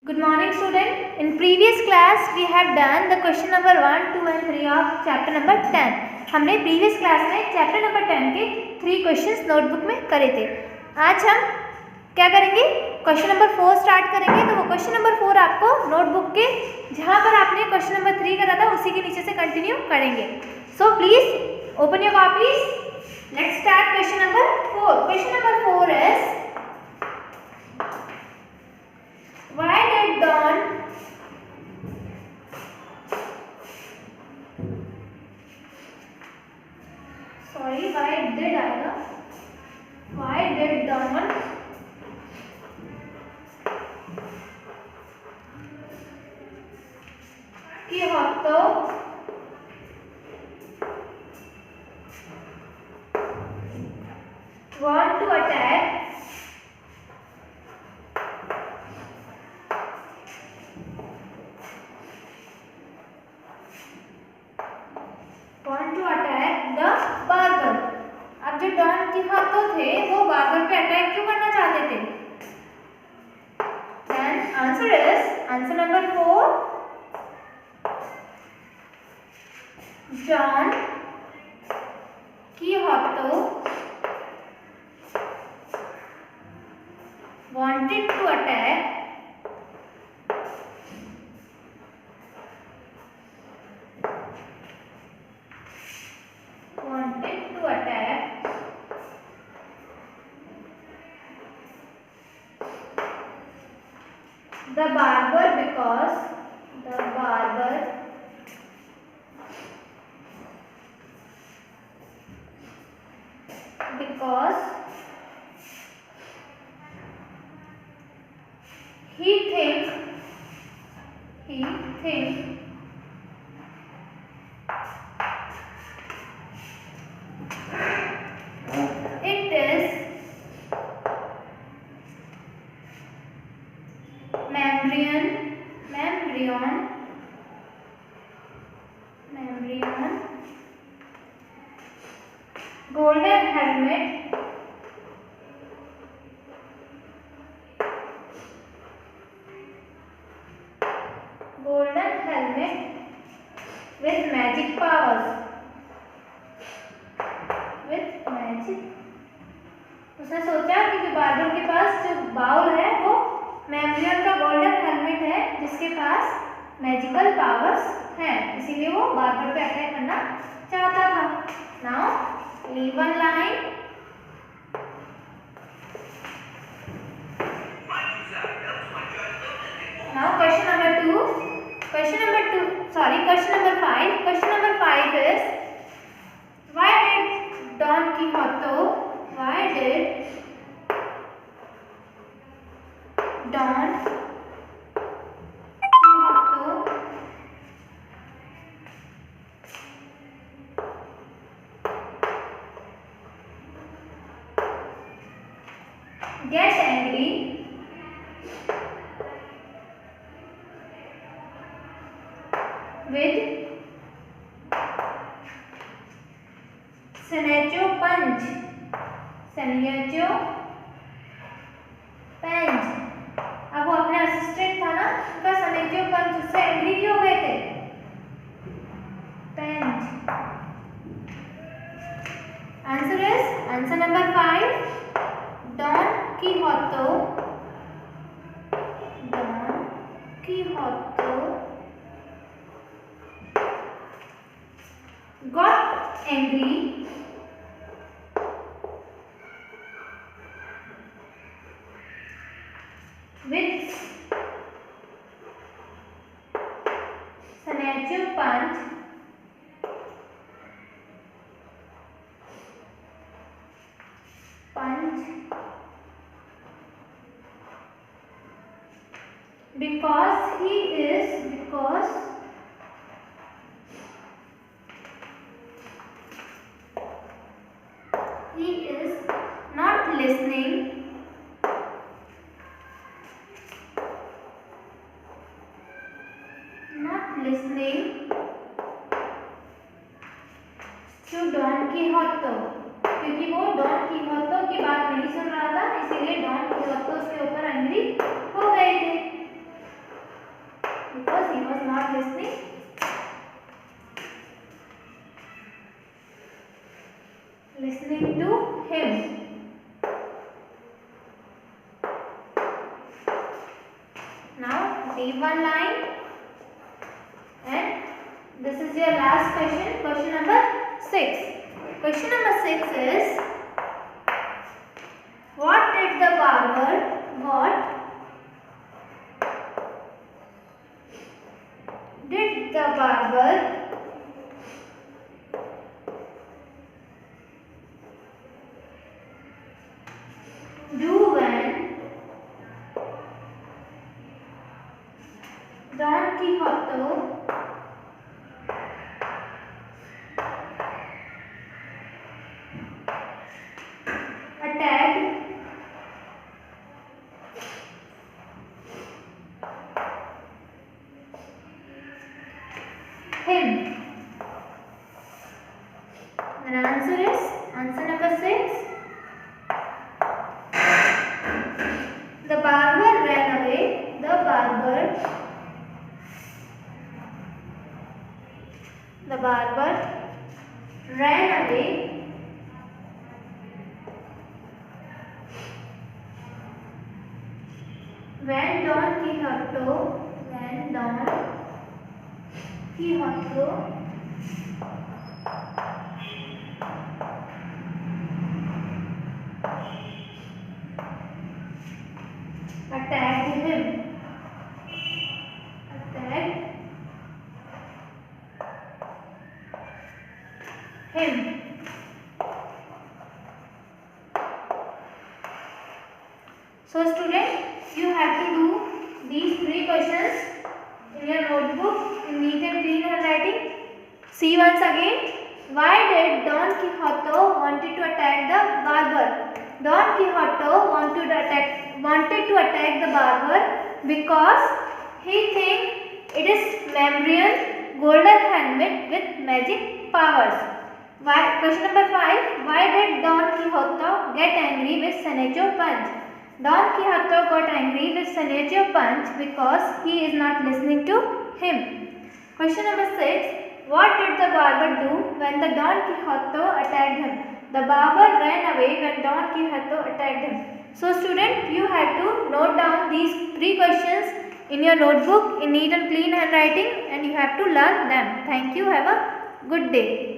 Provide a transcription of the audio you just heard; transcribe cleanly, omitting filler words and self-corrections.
Good morning student. In previous class we have done the question number 1, 2 and 3 of chapter number 10. हमने previous class में chapter number 10 के 3 questions notebook में करे थे. आज हम क्या करेंगे? क्वेश्चन नंबर 4 स्टार्ट करेंगे. तो वो क्वेश्चन नंबर 4 आपको नोटबुक के जहाँ पर आपने क्वेश्चन नंबर 3 करा था उसी के नीचे से कंटिन्यू करेंगे. So please open your copies. Let's start question number 4. Question number 4 is why did Dawn Kyoto want to attack the barber. अब जो डॉन किहोतो थे वो बार्बर पे अटैक क्यों करना चाहते थे? Then answer is answer number 4. Don Quixote wanted to attack the barber because he thinks it is Membrian golden helmet with magic powers. उसने सोचा कि जो बार्बर के पास जो बाउल है वो मेम्ब्रियन का गोल्डन हेलमेट है जिसके पास मैजिकल पावर्स हैं, इसीलिए वो बार्बर पे अटैक करना चाहता था. Now leave one line. Now question number 5. Question number 5 is why did Don Quixote get angry with Sancho Panza. अब वो अपने असिस्टेंट था ना, उनका सनेचो पंच उससे एग्री क्यों हो गए थे? पेंच. Answer is answer number 5. Don Quixote got angry with Sancho Panza because he is not listening to Don Quixote, क्योंकि वो डॉन कीहोतो की बात नहीं सुन रहा था, इसीलिए डॉन कीहोतो उसके ऊपर एंग्री हो गए थे. listening to him. Now leave one line, and this is your last question, question number 6. Question number 6 is, what did the barber do when Don Quixote attacked him? And answer is answer number 6. The barber ran away. The barber ran away when Don Quixote attacked him. So student, you have to do these 3 questions in your notebook in neat and clean handwriting. See once again. Why did Don Quixote wanted to attack the barber? Don Quixote wanted to attack the barber because he thinks it is Membrian golden helmet with magic powers. Question number 5. Why did Don Quixote get angry with Sancho Panza? Don Quixote got angry with Sancho Panza because he is not listening to him. Question number 6. What did the barber do when the Don Quixote attacked him? The barber ran away when Don Quixote attacked him. So student, you have to note down these 3 questions in your notebook in neat and clean handwriting, and you have to learn them. Thank you. Have a good day.